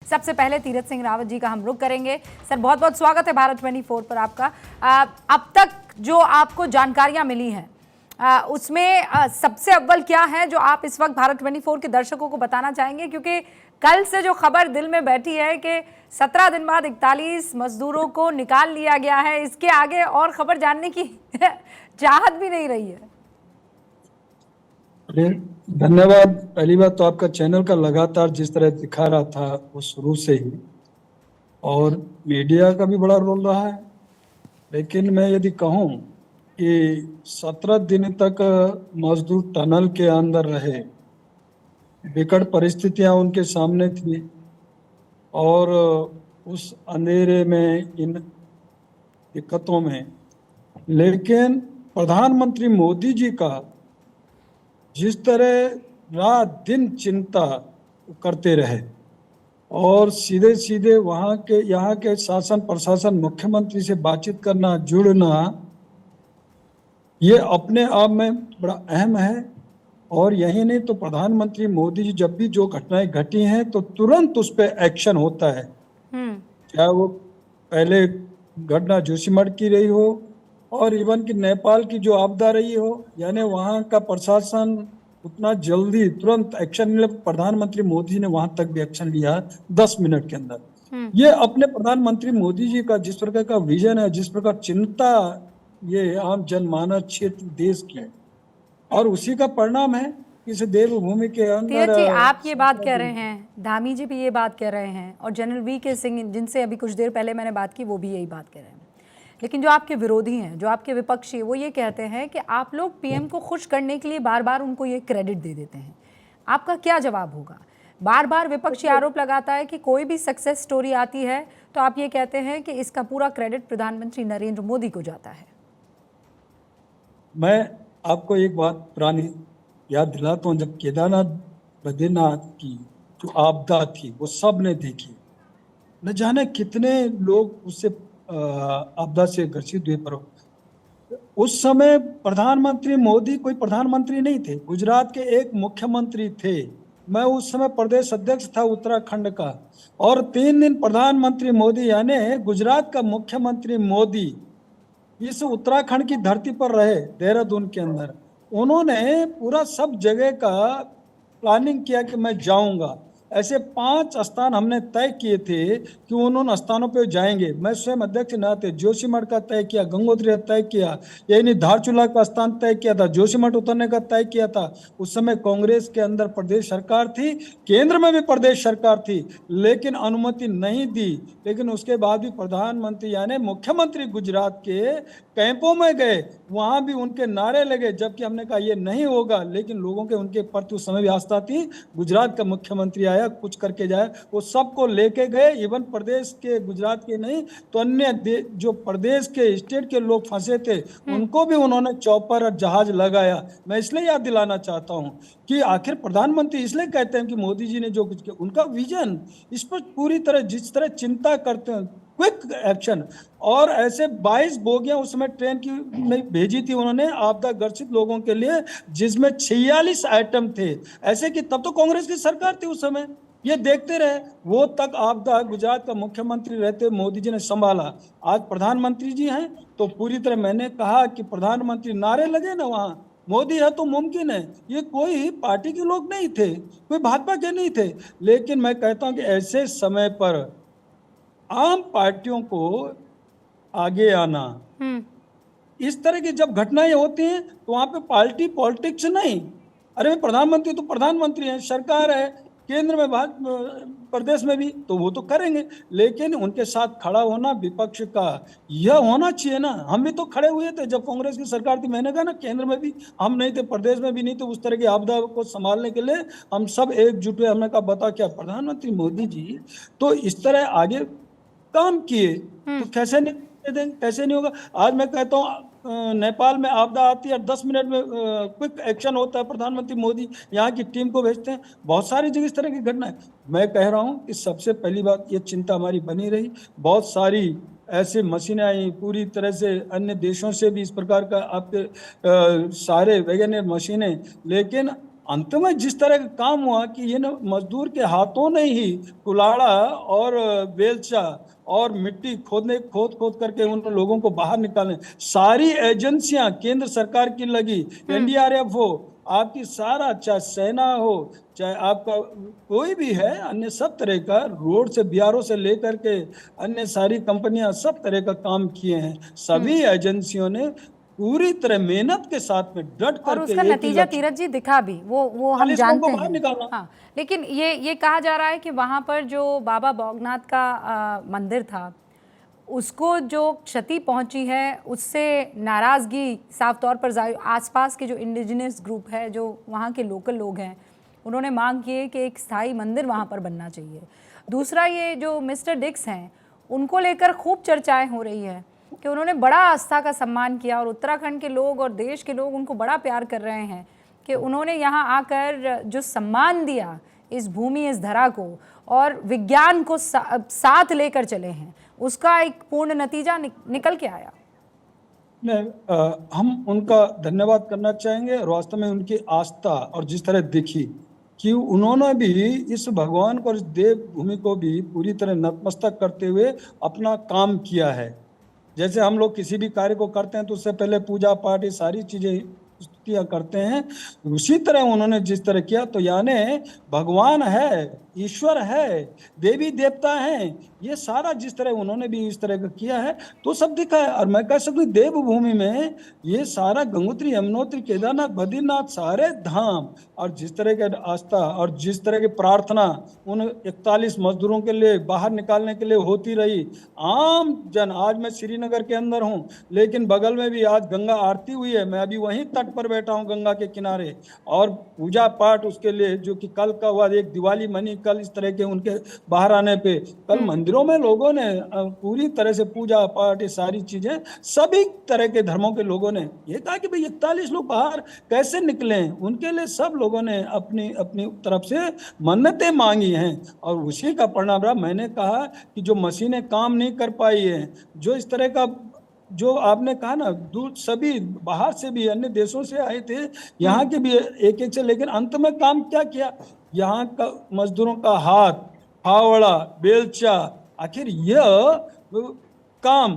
सबसे पहले तीरथ सिंह रावत जी का हम रुख करेंगे। सर, बहुत बहुत स्वागत है भारत 24 पर आपका। अब तक जो आपको जानकारियां मिली हैं उसमें सबसे अव्वल क्या है जो आप इस वक्त भारत 24 के दर्शकों को बताना चाहेंगे, क्योंकि कल से जो खबर दिल में बैठी है कि 17 दिन बाद 41 मजदूरों को निकाल लिया गया है, इसके आगे और खबर जानने की चाहत भी नहीं रही है। धन्यवाद। पहली बात तो आपका चैनल का लगातार जिस तरह दिखा रहा था वो शुरू से ही, और मीडिया का भी बड़ा रोल रहा है। लेकिन मैं यदि कहूं कि 17 दिन तक मजदूर टनल के अंदर रहे, विकट परिस्थितियां उनके सामने थी, और उस अंधेरे में, इन दिक्कतों में, लेकिन प्रधानमंत्री मोदी जी का जिस तरह रात दिन चिंता करते रहे और सीधे सीधे यहाँ के शासन प्रशासन मुख्यमंत्री से बातचीत करना, जुड़ना, ये अपने आप में बड़ा अहम है। और यही नहीं तो प्रधानमंत्री मोदी जी जब भी जो घटनाएं घटी हैं तो तुरंत उस पर एक्शन होता है, चाहे वो पहले घटना जोशीमठ की रही हो और इवन कि नेपाल की जो आपदा रही हो, यानी वहाँ का प्रशासन उतना जल्दी तुरंत एक्शन लिया। प्रधानमंत्री मोदी जी ने वहां तक भी एक्शन लिया 10 मिनट के अंदर। ये अपने प्रधानमंत्री मोदी जी का जिस प्रकार का विजन है, जिस प्रकार चिंता ये आम जनमानस क्षेत्र देश की, और उसी का परिणाम है इस देवभूमि के अंदर। तीरथ जी, आप ये बात कह रहे हैं, धामी जी भी ये बात कह रहे हैं, और जनरल वीके सिंह जिनसे अभी कुछ देर पहले मैंने बात की वो भी यही बात कह रहे हैं। लेकिन जो आपके विरोधी हैं, जो आपके विपक्षी, वो ये कहते हैं कि आप लोग पीएम को खुश करने के लिए बार बार उनको ये क्रेडिट दे देते हैं। आपका क्या जवाब होगा? बार बार विपक्षी आरोप लगाता है कि कोई भी सक्सेस स्टोरी आती है तो आप ये कहते हैं कि इसका पूरा क्रेडिट प्रधानमंत्री नरेंद्र मोदी को जाता है। मैं आपको एक बात पुरानी याद दिलाता हूँ। जब केदारनाथ बद्रीनाथ की जो आपदा थी वो सब ने देखी, न जाने कितने लोग उससे आपदा से ग्रसित हुए, पर उस समय प्रधानमंत्री मोदी कोई प्रधानमंत्री नहीं थे, गुजरात के एक मुख्यमंत्री थे। मैं उस समय प्रदेश अध्यक्ष था उत्तराखंड का, और 3 दिन प्रधानमंत्री मोदी यानी गुजरात का मुख्यमंत्री मोदी इस उत्तराखंड की धरती पर रहे, देहरादून के अंदर। उन्होंने पूरा सब जगह का प्लानिंग किया कि मैं जाऊंगा। ऐसे 5 स्थान हमने तय किए थे कि उन स्थानों पे जाएंगे। मैं स्वयं अध्यक्ष न थे, जोशीमठ का तय किया, गंगोत्री तय किया, यानी धारचूला का स्थान तय किया था, जोशीमठ उतरने का तय किया था। उस समय कांग्रेस के अंदर प्रदेश सरकार थी, केंद्र में भी प्रदेश सरकार थी, लेकिन अनुमति नहीं दी। लेकिन उसके बाद भी प्रधानमंत्री यानी मुख्यमंत्री गुजरात के कैंपों में गए, वहां भी उनके नारे लगे, जबकि हमने कहा ये नहीं होगा। लेकिन लोगों के उनके प्रति उस समय भी आस्था थी। गुजरात का मुख्यमंत्री आया, कुछ करके जाए, वो सबको लेके गए। इवन प्रदेश के, गुजरात के नहीं तो अन्य जो प्रदेश के स्टेट के लोग फंसे थे उनको भी उन्होंने चौपर और जहाज लगाया। मैं इसलिए याद दिलाना चाहता हूं कि आखिर प्रधानमंत्री इसलिए कहते हैं कि मोदी जी ने जो कुछ किया, उनका विजन इस पर पूरी तरह, जिस तरह चिंता करते हैं, क्विक एक्शन। और ऐसे 22 बोगियां उस समय ट्रेन की में भेजी थी उन्होंने आपदा ग्रसित लोगों के लिए, जिसमें 46 आइटम थे। ऐसे कि तब तो कांग्रेस की सरकार थी उस समय, ये देखते रहे। वो तक आपदा गुजरात का मुख्यमंत्री रहते मोदी जी ने संभाला। आज प्रधानमंत्री जी हैं तो पूरी तरह, मैंने कहा कि प्रधानमंत्री नारे लगे ना, वहां मोदी है तो मुमकिन है। ये कोई पार्टी के लोग नहीं थे, कोई भाजपा के नहीं थे। लेकिन मैं कहता हूं कि ऐसे समय पर आम पार्टियों को आगे आना, इस तरह की जब घटनाएं होती हैं तो वहां पे पार्टी पॉलिटिक्स नहीं। अरे प्रधानमंत्री तो प्रधानमंत्री हैं, सरकार है, केंद्र में प्रदेश में भी, तो वो तो करेंगे। लेकिन उनके साथ खड़ा होना विपक्ष का यह होना चाहिए ना। हम भी तो खड़े हुए थे जब कांग्रेस की सरकार थी। मैंने कहा ना, केंद्र में भी हम नहीं थे, प्रदेश में भी नहीं थे। उस तरह की आपदा को संभालने के लिए हम सब एकजुट हुए। हमने कहा बता क्या प्रधानमंत्री मोदी जी तो इस तरह आगे काम किए, तो कैसे नहीं देंगे, कैसे नहीं होगा। आज मैं कहता हूँ नेपाल में आपदा आती है, 10 मिनट में क्विक एक्शन होता है, प्रधानमंत्री मोदी यहाँ की टीम को भेजते हैं। बहुत सारी जगह इस तरह की घटना है। मैं कह रहा हूँ कि सबसे पहली बात, ये चिंता हमारी बनी रही। बहुत सारी ऐसे मशीनें आई पूरी तरह से, अन्य देशों से भी इस प्रकार का आपके सारे वैज्ञानिक मशीनें, लेकिन अंत में जिस तरह का काम हुआ कि ये न मजदूर के हाथों ने ही कुल्हाड़ा और बेलचा और मिट्टी खोद खोद करके उन लोगों को बाहर निकालने, सारी एजेंसियां केंद्र सरकार की लगी, एनडीआरएफ हो, आपकी सारा, चाहे सेना हो, चाहे आपका कोई भी है, अन्य सब तरह का, रोड से बीआरओ से लेकर के अन्य सारी कंपनियां सब तरह का काम किए हैं। सभी एजेंसियों ने पूरी तरह मेहनत के साथ में डट और करके उसका एक ही नतीजा लक्ष्य, तीरथ जी दिखा भी, वो हम 40 लोगों को जानते बाहर हैं। निकालना। हाँ, लेकिन ये कहा जा रहा है कि वहाँ पर जो बाबा बौगनाथ का मंदिर था, उसको जो क्षति पहुंची है उससे नाराज़गी साफ तौर पर जाहिर। आसपास के जो इंडिजिनस ग्रुप है, जो वहाँ के लोकल लोग हैं, उन्होंने मांग की है कि एक स्थायी मंदिर वहाँ पर बनना चाहिए। दूसरा, ये जो मिस्टर डिक्स हैं, उनको लेकर खूब चर्चाएं हो रही है कि उन्होंने बड़ा आस्था का सम्मान किया और उत्तराखंड के लोग और देश के लोग उनको बड़ा प्यार कर रहे हैं कि उन्होंने यहाँ आकर जो सम्मान दिया इस भूमि, इस धरा को, और विज्ञान को साथ लेकर चले हैं, उसका एक पूर्ण नतीजा निकल के आया। हम उनका धन्यवाद करना चाहेंगे, और वास्तव में उनकी आस्था और जिस तरह दिखी कि उन्होंने भी इस भगवान को, इस देव भूमि को भी पूरी तरह नतमस्तक करते हुए अपना काम किया है। जैसे हम लोग किसी भी कार्य को करते हैं तो उससे पहले पूजा पाठ, ये सारी चीजें, स्तुतियां करते हैं, उसी तरह उन्होंने जिस तरह किया, तो यानी भगवान है, ईश्वर है, देवी देवता हैं, ये सारा जिस तरह उन्होंने भी इस तरह का किया है तो सब दिखा है। और मैं कह सकूं देवभूमि में ये सारा गंगोत्री, यमुनोत्री, केदारनाथ, बद्रीनाथ, सारे धाम, और जिस तरह की आस्था और जिस तरह की प्रार्थना उन 41 मजदूरों के लिए बाहर निकालने के लिए होती रही। आम जन, आज मैं श्रीनगर के अंदर हूं, लेकिन बगल में भी आज गंगा आरती हुई है, मैं अभी वहीं तट पर बैठा हूं गंगा के किनारे, और पूजा पाठ उसके लिए जो कि कल का हुआ, एक दिवाली मनी कल इस तरह के उनके बाहर आने पे, कल मंदिरों में लोगों ने पूरी तरह से पूजा पाठ, ये सारी चीजें सभी तरह के धर्मों के लोगों ने ये कहा कि भाई 41 लोग बाहर कैसे निकले, उनके लिए सब लोगों ने अपनी अपनी तरफ से मन्नतें मांगी हैं, और उसी का परिणाम रहा। मैंने कहा कि जो मशीनें काम नहीं कर पाई है, जो इस तरह का, जो आपने कहा ना, दूर सभी बाहर से भी, अन्य देशों से आए थे, यहाँ के भी एक एक से, लेकिन अंत में काम क्या किया, यहाँ का मजदूरों का हाथ, फावड़ा, बेलचा, आखिर यह काम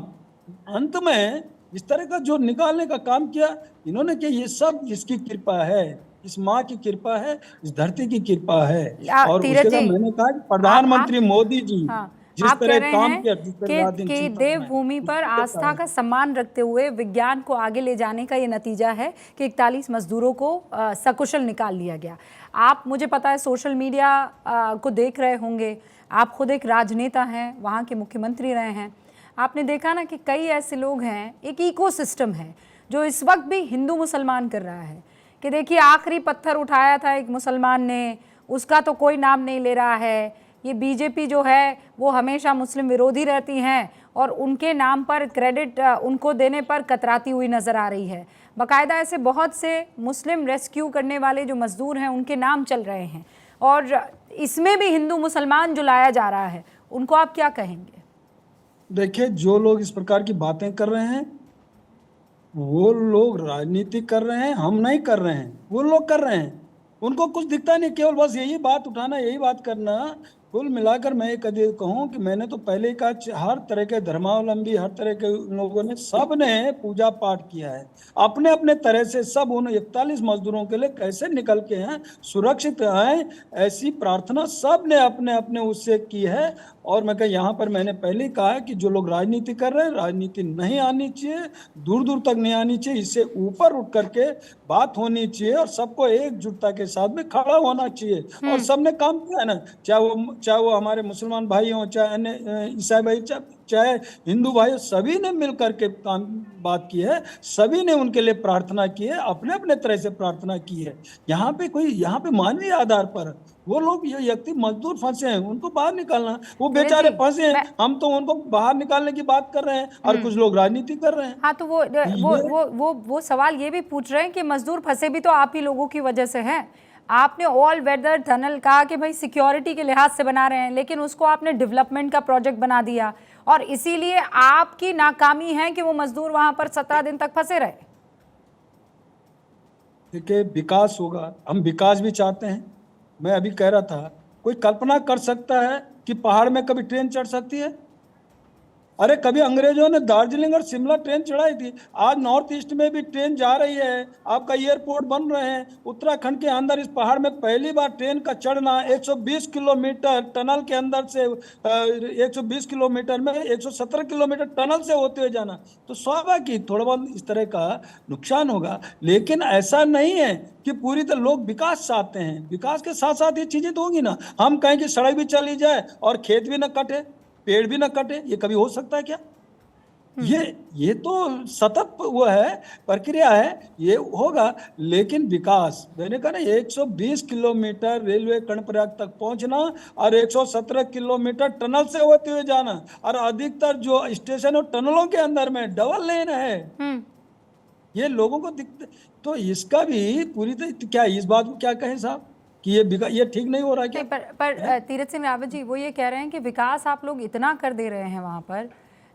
अंत में इस तरह का जो निकालने का काम किया इन्होंने, कि ये सब इसकी कृपा है, इस माँ की कृपा है, इस धरती की कृपा है। और तीरथ उसके बाद जी, मैंने कहा कि प्रधानमंत्री मोदी जी हाँ, जिस आप कह तरह रहे काम हैं किया, जिस तरह रात दिन कि चिंतन देवभूमि पर आस्था का सम्मान रखते हुए विज्ञान को आगे ले जाने का ये नतीजा है कि 41 मजदूरों को सकुशल निकाल लिया गया। आप, मुझे पता है, सोशल मीडिया को देख रहे होंगे, आप खुद एक राजनेता हैं, वहाँ के मुख्यमंत्री रहे हैं, आपने देखा ना कि कई ऐसे लोग हैं, एक इकोसिस्टम है जो इस वक्त भी हिंदू मुसलमान कर रहा है कि देखिए आखिरी पत्थर उठाया था एक मुसलमान ने, उसका तो कोई नाम नहीं ले रहा है। ये बीजेपी जो है वो हमेशा मुस्लिम विरोधी रहती हैं और उनके नाम पर क्रेडिट उनको देने पर कतराती हुई नज़र आ रही है। बाकायदा ऐसे बहुत से मुस्लिम रेस्क्यू करने वाले जो मज़दूर हैं उनके नाम चल रहे हैं, और इसमें भी हिंदू मुसलमान जो लाया जा रहा है, उनको आप क्या कहेंगे? देखिए, जो लोग इस प्रकार की बातें कर रहे हैं वो लोग राजनीति कर रहे हैं, हम नहीं कर रहे हैं, वो लोग कर रहे हैं। उनको कुछ दिखता नहीं, केवल बस यही बात उठाना, यही बात करना। कुल मिलाकर मैं एक कहूँ कि मैंने तो पहले ही कहा, हर तरह के धर्मावलंबी, हर तरह के लोगों ने, सब ने पूजा पाठ किया है अपने अपने तरह से। सब उन 41 मजदूरों के लिए कैसे निकल के हैं, सुरक्षित आए, ऐसी प्रार्थना सब ने अपने अपने उससे की है। और मैं यहाँ पर मैंने पहले ही कहा कि जो लोग राजनीति कर रहे हैं, राजनीति नहीं आनी चाहिए, दूर दूर तक नहीं आनी चाहिए, इससे ऊपर उठ करके बात होनी चाहिए और सबको एकजुटता के साथ में खड़ा होना चाहिए। और सबने काम किया है ना, चाहे वो हमारे मुसलमान भाई हों, चाहे अन्य ईसाई भाई, चाहे हिंदू भाई, सभी ने मिल करके काम बात की है, सभी ने उनके लिए प्रार्थना की है, अपने अपने तरह से प्रार्थना की है। यहाँ पे मानवीय आधार पर वो लोग, ये व्यक्ति मजदूर फंसे हैं, उनको बाहर निकालना, वो बेचारे फंसे हैं, हम तो उनको बाहर निकालने की बात कर रहे हैं और कुछ लोग राजनीति कर रहे हैं। हाँ, तो वो सवाल ये भी पूछ रहे हैं कि मजदूर फंसे भी तो आप ही लोगों की वजह से हैं। आपने ऑल वेदर टनल कहा कि भाई सिक्योरिटी के लिहाज से बना रहे हैं, लेकिन उसको आपने डेवलपमेंट का प्रोजेक्ट बना दिया, और इसीलिए आपकी नाकामी है कि वो मजदूर वहां पर 17 दिन तक फंसे रहे। देखिए विकास होगा, हम विकास भी चाहते हैं। मैं अभी कह रहा था, कोई कल्पना कर सकता है कि पहाड़ में कभी ट्रेन चढ़ सकती है? अरे कभी अंग्रेजों ने दार्जिलिंग और शिमला ट्रेन चढ़ाई थी। आज नॉर्थ ईस्ट में भी ट्रेन जा रही है, आपका एयरपोर्ट बन रहे हैं। उत्तराखंड के अंदर इस पहाड़ में पहली बार ट्रेन का चढ़ना 120 किलोमीटर टनल के अंदर से 120 किलोमीटर में 117 किलोमीटर टनल से होते हुए जाना, तो स्वाभाविक ही थोड़ा बहुत इस तरह का नुकसान होगा। लेकिन ऐसा नहीं है कि पूरी तरह लोग विकास चाहते हैं। विकास के साथ साथ ये चीजें तो होंगी ना। हम कहें कि सड़क भी चली जाए और खेत भी न कटे, पेड़ भी न कटे, ये कभी हो सकता है क्या? ये तो सतत वो है, प्रक्रिया है, ये होगा। लेकिन विकास, मैंने कहा ना, 120 किलोमीटर रेलवे कर्णप्रयाग तक पहुंचना और 117 किलोमीटर टनल से होते हुए जाना, और अधिकतर जो स्टेशन और टनलों के अंदर में डबल लेन है, ये लोगों को दिखते। तो इसका भी पूरी तरह क्या, इस बात को क्या कहें साहब कि ये ठीक नहीं हो रहा क्या? नहीं, पर तीरथ सिंह रावत जी वो ये कह रहे हैं कि विकास आप लोग इतना कर दे रहे हैं वहाँ पर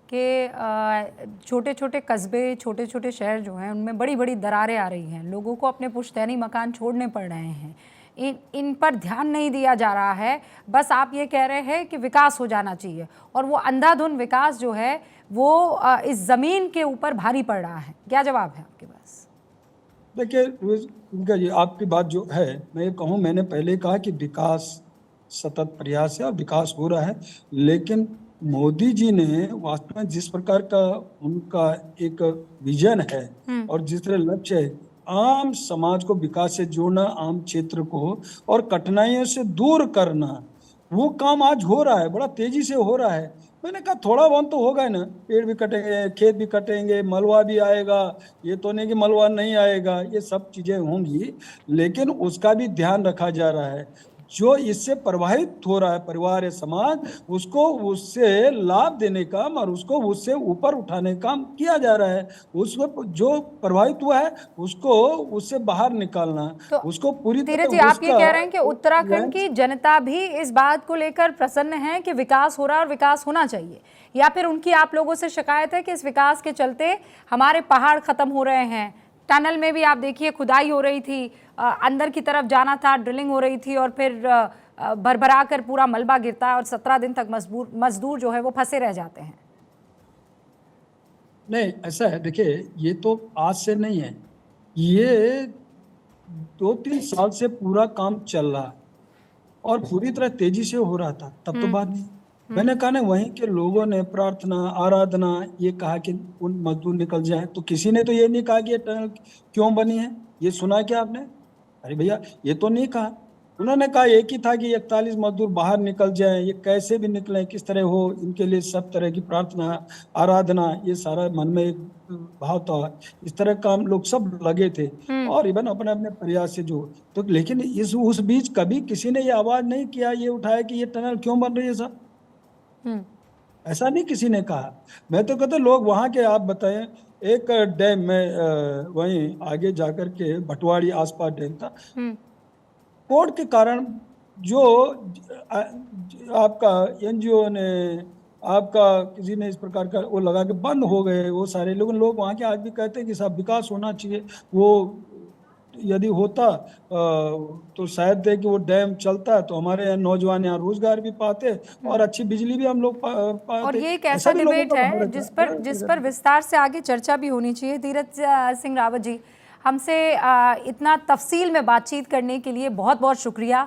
कि छोटे छोटे कस्बे, छोटे छोटे शहर जो हैं उनमें बड़ी बड़ी दरारें आ रही हैं, लोगों को अपने पुश्तैनी मकान छोड़ने पड़ रहे हैं। इन पर ध्यान नहीं दिया जा रहा है। बस आप ये कह रहे हैं कि विकास हो जाना चाहिए, और वो अंधाधुंध विकास जो है वो इस ज़मीन के ऊपर भारी पड़ रहा है। क्या जवाब है आपके पास? देखिए उनका ये आपकी बात जो है, मैं ये कहूँ, मैंने पहले कहा कि विकास सतत प्रयास है और विकास हो रहा है। लेकिन मोदी जी ने वास्तव में जिस प्रकार का उनका एक विजन है और जिस तरह लक्ष्य है, आम समाज को विकास से जोड़ना, आम क्षेत्र को और कठिनाइयों से दूर करना, वो काम आज हो रहा है, बड़ा तेजी से हो रहा है। मैंने कहा थोड़ा बहुत तो होगा ही ना, पेड़ भी कटेंगे, खेत भी कटेंगे, मलबा भी आएगा, ये तो नहीं कि मलबा नहीं आएगा, ये सब चीजें होंगी। लेकिन उसका भी ध्यान रखा जा रहा है। जो इससे प्रभावित हो रहा है परिवार या समाज, उसको उससे लाभ देने का और उसको उससे ऊपर उठाने का काम किया जा रहा है। उसको जो प्रभावित हुआ है उसको उससे बाहर निकालना, तो उसको पूरी धीरज जी तरह आप ये उसका कह रहे हैं कि उत्तराखंड की जनता भी इस बात को लेकर प्रसन्न है कि विकास हो रहा है और विकास होना चाहिए, या फिर उनकी आप लोगों से शिकायत है कि इस विकास के चलते हमारे पहाड़ खत्म हो रहे हैं? टनल में भी आप देखिए खुदाई हो रही थी, अंदर की तरफ जाना था, ड्रिलिंग हो रही थी, और फिर भरभरा कर पूरा मलबा गिरता है और 17 दिन तक मजदूर जो है वो फंसे रह जाते हैं। नहीं, ऐसा है, देखिए ये तो आज से नहीं है, ये 2-3 साल से पूरा काम चल रहा है और पूरी तरह तेजी से हो रहा था, तब तो बात नहीं। मैंने कहा ना, वहीं के लोगों ने प्रार्थना, आराधना, ये कहा कि उन मजदूर निकल जाए, तो किसी ने तो ये नहीं कहा कि ये टनल क्यों बनी है, ये सुना क्या आपने? अरे भैया, ये तो नहीं कहा। उन्होंने कहा एक ही था कि 41 मजदूर बाहर निकल जाएं, ये कैसे भी निकलें, किस तरह हो, इनके लिए सब तरह की प्रार्थना, आराधना, ये सारा मन में एक भाव था। इस तरह का हम लोग सब लगे थे और इवन अपने अपने प्रयास से जो, तो लेकिन इस उस बीच कभी किसी ने ये आवाज नहीं किया, ये उठाया कि ये टनल क्यों बन रही है साहब। ऐसा नहीं किसी ने कहा। मैं तो कहता लोग वहां के, आप बताएं, एक डैम में वहीं आगे जाकर के भटवाड़ी आसपास डैम था, कोर्ट के कारण जो आपका एनजीओ ने, आपका किसी ने इस प्रकार का वो लगा के बंद हो गए वो सारे लोग वहाँ के आज भी कहते हैं कि साहब विकास होना चाहिए। वो यदि होता तो शायद है कि वो डैम चलता तो हमारे यहाँ नौजवान यहाँ रोजगार भी पाते और अच्छी बिजली भी हम लोग पाते। और ये एक ऐसा डिबेट है जिस पर विस्तार से आगे चर्चा भी होनी चाहिए। धीरज सिंह रावत जी, हमसे इतना तफसील में बातचीत करने के लिए बहुत बहुत शुक्रिया।